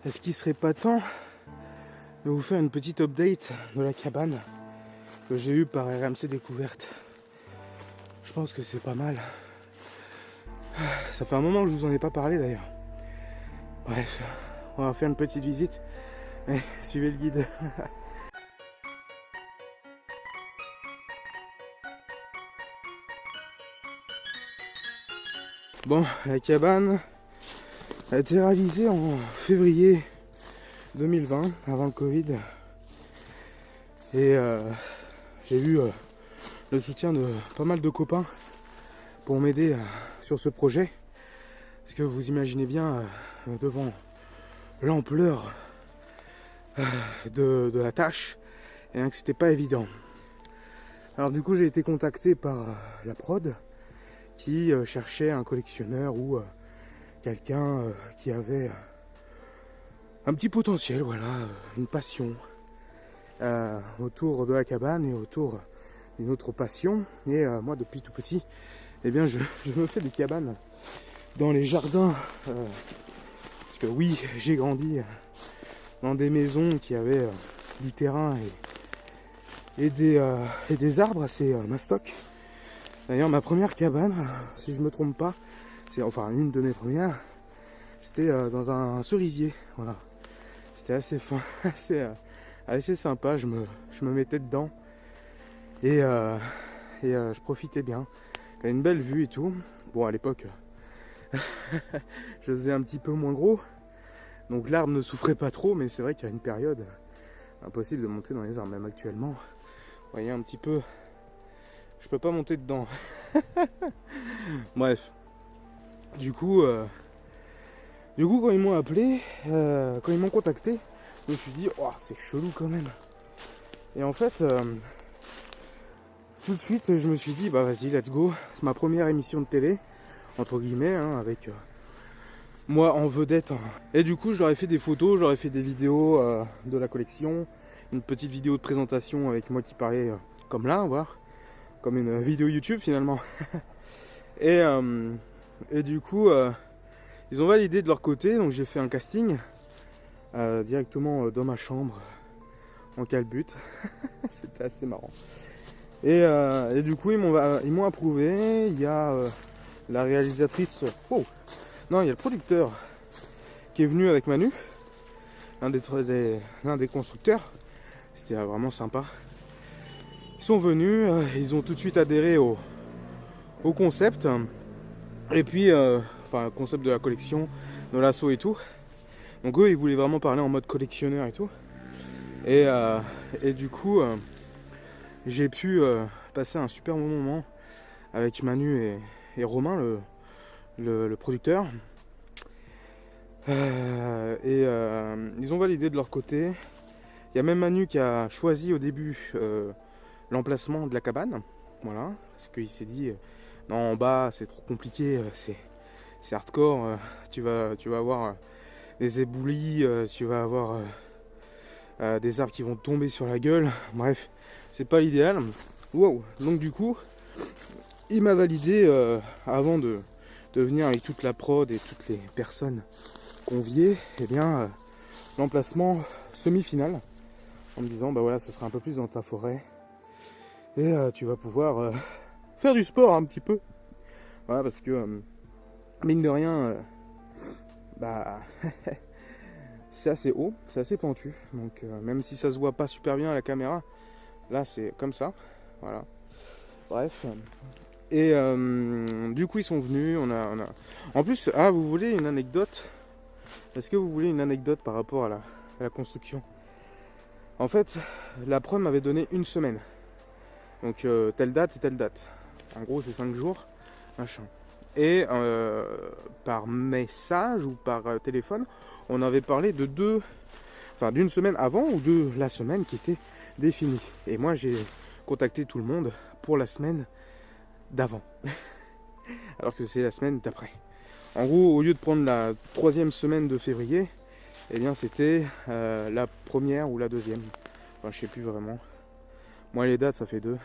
est-ce qu'il serait pas temps de vous faire une petite update de la cabane que j'ai eue par RMC Découverte? Je pense que c'est pas mal. Ça fait un moment que je vous en ai pas parlé d'ailleurs. Bref, on va faire une petite visite. Allez, suivez le guide. Bon, la cabane a été réalisée en février 2020, avant le Covid. Et j'ai eu le soutien de pas mal de copains pour m'aider sur ce projet. Parce que vous imaginez bien, devant l'ampleur de la tâche, et que c'était pas évident. Alors du coup j'ai été contacté par la prod qui cherchait un collectionneur ou quelqu'un qui avait un petit potentiel, voilà, une passion autour de la cabane et autour d'une autre passion. Et moi depuis tout petit, eh bien je me fais des cabanes dans les jardins, parce que oui, j'ai grandi dans des maisons qui avaient du terrain et des arbres assez mastoc. D'ailleurs ma première cabane, si je me trompe pas, c'est enfin une de mes premières, c'était dans un cerisier, voilà. C'était assez fin, assez sympa, je me mettais dedans et je profitais bien. Il y avait une belle vue et tout. Bon, à l'époque, je faisais un petit peu moins gros, donc l'arbre ne souffrait pas trop, mais c'est vrai qu'à une période, impossible de monter dans les arbres, même actuellement. Vous voyez un petit peu, je peux pas monter dedans. Bref, du coup quand ils m'ont appelé, quand ils m'ont contacté, je me suis dit, oh, c'est chelou quand même. Et en fait, tout de suite, je me suis dit, bah vas-y, let's go. C'est ma première émission de télé, entre guillemets, hein, avec moi en vedette. Et du coup, je leur ai fait des photos, je leur ai fait des vidéos de la collection, une petite vidéo de présentation avec moi qui parlait comme là, voir, comme une vidéo YouTube finalement. et du coup, ils ont validé de leur côté, donc j'ai fait un casting directement dans ma chambre en calbut. C'était assez marrant. Et du coup, ils m'ont approuvé. Il y a la réalisatrice. Oh non, il y a le producteur qui est venu avec Manu, l'un des constructeurs. C'était vraiment sympa. Ils sont venus, ils ont tout de suite adhéré au concept. Et puis, enfin, le concept de la collection, de l'assaut et tout. Donc eux, ils voulaient vraiment parler en mode collectionneur et tout. Et du coup, j'ai pu passer un super bon moment avec Manu et Romain, le producteur. Ils ont validé de leur côté. Il y a même Manu qui a choisi au début l'emplacement de la cabane. Voilà, parce qu'il s'est dit non, en bas c'est trop compliqué, c'est hardcore, tu vas avoir des éboulis, tu vas avoir des arbres qui vont tomber sur la gueule. Bref, c'est pas l'idéal. Wow. Donc du coup, il m'a validé avant de venir avec toute la prod et toutes les personnes conviées, eh bien l'emplacement semi-final, en me disant bah voilà, ça sera un peu plus dans ta forêt et tu vas pouvoir faire du sport un petit peu. Voilà, parce que mine de rien, bah c'est assez haut, c'est assez pentu, donc même si ça se voit pas super bien à la caméra, là c'est comme ça, voilà. Bref. Et du coup ils sont venus, on a... En plus, ah, vous voulez une anecdote? Est-ce que vous voulez une anecdote par rapport à la construction? En fait, la prod m'avait donné une semaine. Donc telle date et telle date. En gros c'est 5 jours, machin. Et par message ou par téléphone, on avait parlé d'une semaine avant ou de la semaine qui était définie. Et moi j'ai contacté tout le monde pour la semaine d'avant. Alors que c'est la semaine d'après. En gros, au lieu de prendre la 3e semaine de février, eh bien c'était la première ou la 2e. Enfin, je sais plus vraiment. Moi les dates ça fait 2.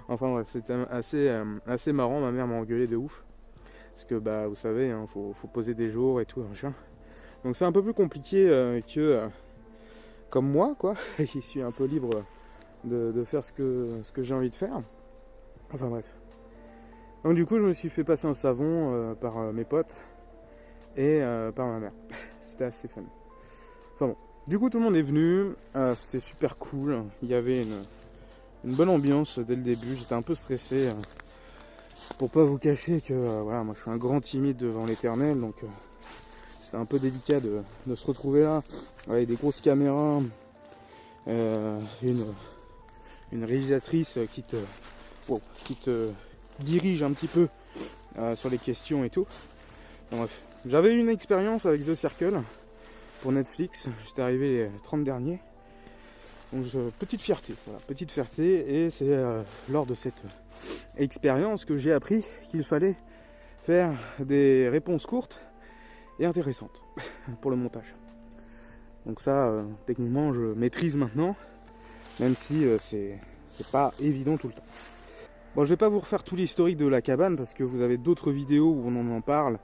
Enfin bref, c'était assez marrant. Ma mère m'a engueulé de ouf. Parce que bah vous savez, hein, faut poser des jours et tout, machin. Donc c'est un peu plus compliqué que comme moi, quoi. Je suis un peu libre de faire ce que j'ai envie de faire. Enfin bref. Donc du coup, je me suis fait passer un savon par mes potes et par ma mère. C'était assez fun. Enfin bon. Du coup, tout le monde est venu. C'était super cool. Il y avait une bonne ambiance dès le début. J'étais un peu stressé. Pour pas vous cacher que voilà, moi je suis un grand timide devant l'éternel, donc c'était un peu délicat de se retrouver là, avec des grosses caméras, une réalisatrice qui te dirige un petit peu sur les questions et tout. Bon, bref, j'avais eu une expérience avec The Circle pour Netflix, j'étais arrivé les 30 derniers. Donc petite fierté, voilà, petite fierté, et c'est lors de cette expérience que j'ai appris qu'il fallait faire des réponses courtes et intéressantes pour le montage. Donc ça, techniquement, je maîtrise maintenant, même si c'est pas évident tout le temps. Bon, je vais pas vous refaire tout l'historique de la cabane parce que vous avez d'autres vidéos où on en parle,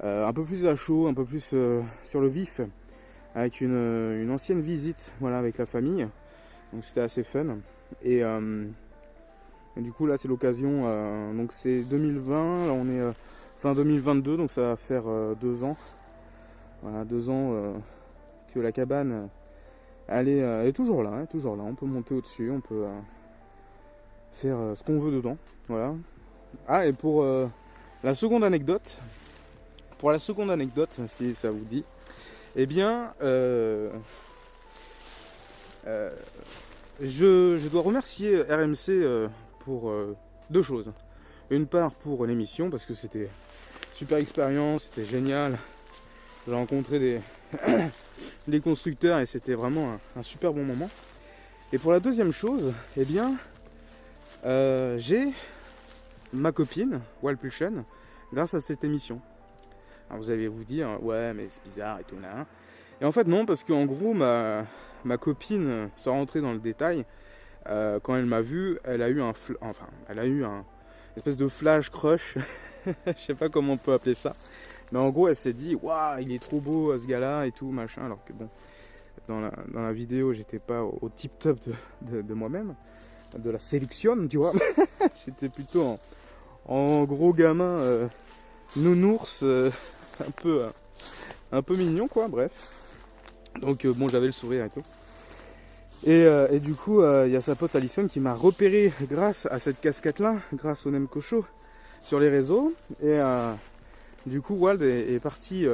un peu plus à chaud, un peu plus sur le vif, avec une ancienne visite, voilà, avec la famille. Donc c'était assez fun. Et du coup là c'est l'occasion, donc c'est 2020, là on est fin 2022, donc ça va faire 2 ans. Voilà, 2 ans que la cabane elle est toujours là, hein, toujours là. On peut monter au-dessus, on peut faire ce qu'on veut dedans. Voilà. Ah, et pour la seconde anecdote, si ça vous dit, eh bien je dois remercier RMC pour 2 choses. Une part pour l'émission, parce que c'était super expérience, c'était génial. J'ai rencontré des constructeurs et c'était vraiment un super bon moment. Et pour la deuxième chose, eh bien, j'ai ma copine, Walpulsion, grâce à cette émission. Alors vous allez vous dire, ouais, mais c'est bizarre et tout là. Et en fait, non, parce qu'en gros, ma copine, sans rentrer dans le détail, quand elle m'a vu, elle a eu un espèce de flash crush. Je sais pas comment on peut appeler ça. Mais en gros, elle s'est dit, waouh, il est trop beau ce gars-là et tout, machin. Alors que bon, dans la vidéo, j'étais pas au tip top de moi-même, de la sélection, tu vois. J'étais plutôt en gros gamin nounours, un peu mignon, quoi, bref. Donc bon, j'avais le sourire et tout. Et du coup, il y a sa pote Alison qui m'a repéré grâce à cette casquette-là, grâce au Nemco Show, sur les réseaux. Et du coup, Wald est parti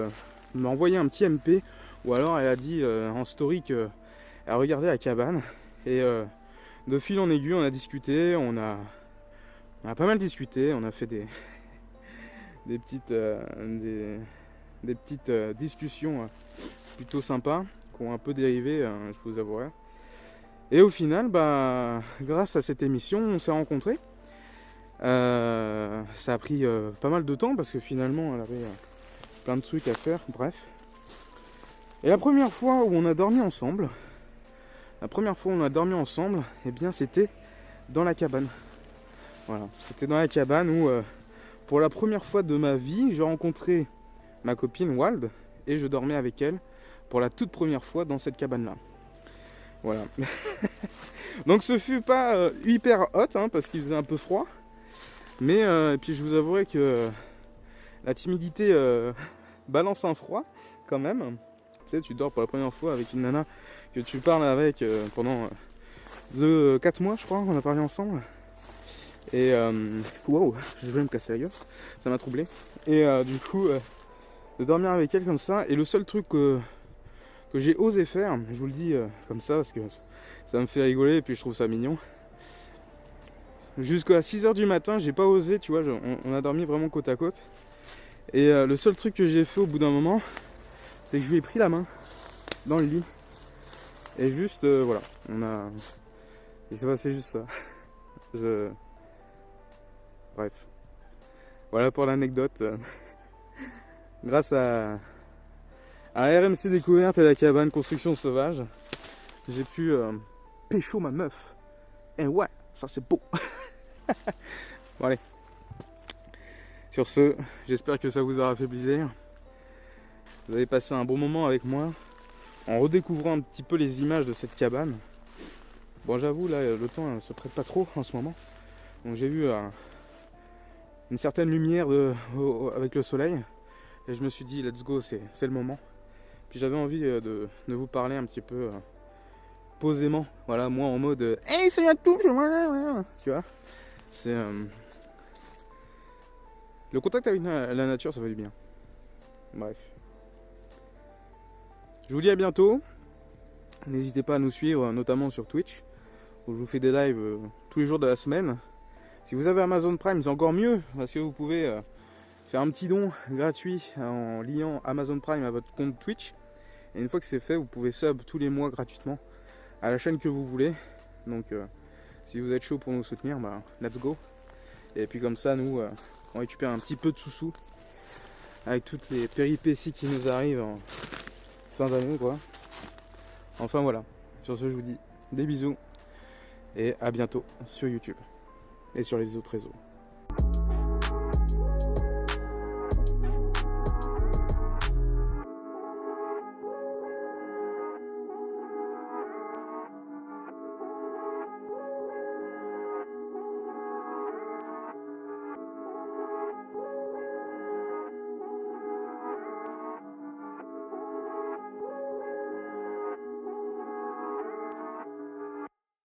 m'a envoyé un petit MP, ou alors elle a dit en story qu'elle regardait la cabane. Et de fil en aiguille, on a discuté, on a pas mal discuté, on a fait des petites discussions plutôt sympas, qui ont un peu dérivé, je vous avouerai. Et au final, bah, grâce à cette émission, on s'est rencontrés. Ça a pris pas mal de temps parce que finalement, elle avait plein de trucs à faire, bref. Et la première fois où on a dormi ensemble, eh bien, c'était dans la cabane. Voilà, c'était dans la cabane où, pour la première fois de ma vie, j'ai rencontré ma copine Wald et je dormais avec elle pour la toute première fois dans cette cabane-là. Voilà. Donc ce fut pas hyper hot hein, parce qu'il faisait un peu froid. Mais et puis je vous avouerai que la timidité balance un froid quand même. Tu sais, tu dors pour la première fois avec une nana que tu parles avec pendant 4 mois je crois, on a parlé ensemble. Et wow, je vais me casser la gueule, ça m'a troublé. Et du coup, de dormir avec elle comme ça, et le seul truc que j'ai osé faire, je vous le dis comme ça parce que ça me fait rigoler et puis je trouve ça mignon. Jusqu'à 6h du matin, j'ai pas osé, tu vois, on a dormi vraiment côte à côte. Et le seul truc que j'ai fait au bout d'un moment, c'est que je lui ai pris la main dans le lit. Et juste, voilà, il s'est passé juste ça. Bref. Voilà pour l'anecdote. Grâce à RMC Découverte et la cabane Construction Sauvage, j'ai pu pécho ma meuf. Et ouais, ça c'est beau. Bon allez. Sur ce, j'espère que ça vous aura fait plaisir. vous avez passé un bon moment avec moi en redécouvrant un petit peu les images de cette cabane. Bon, j'avoue, là, le temps ne se prête pas trop en ce moment. Donc j'ai vu une certaine lumière avec le soleil. Et je me suis dit, let's go, c'est le moment. Puis j'avais envie de vous parler un petit peu posément. Voilà, moi en mode hey, salut à tous, voilà. Tu vois, c'est le contact avec la nature, ça fait du bien. Bref. Je vous dis à bientôt. N'hésitez pas à nous suivre, notamment sur Twitch, où je vous fais des lives tous les jours de la semaine. Si vous avez Amazon Prime, c'est encore mieux, parce que vous pouvez faire un petit don gratuit en liant Amazon Prime à votre compte Twitch. Et une fois que c'est fait, vous pouvez sub tous les mois gratuitement à la chaîne que vous voulez. Donc si vous êtes chaud pour nous soutenir, bah let's go. Et puis comme ça, nous, on récupère un petit peu de sous-sous avec toutes les péripéties qui nous arrivent en fin d'année, quoi. Enfin voilà, sur ce je vous dis des bisous et à bientôt sur YouTube et sur les autres réseaux.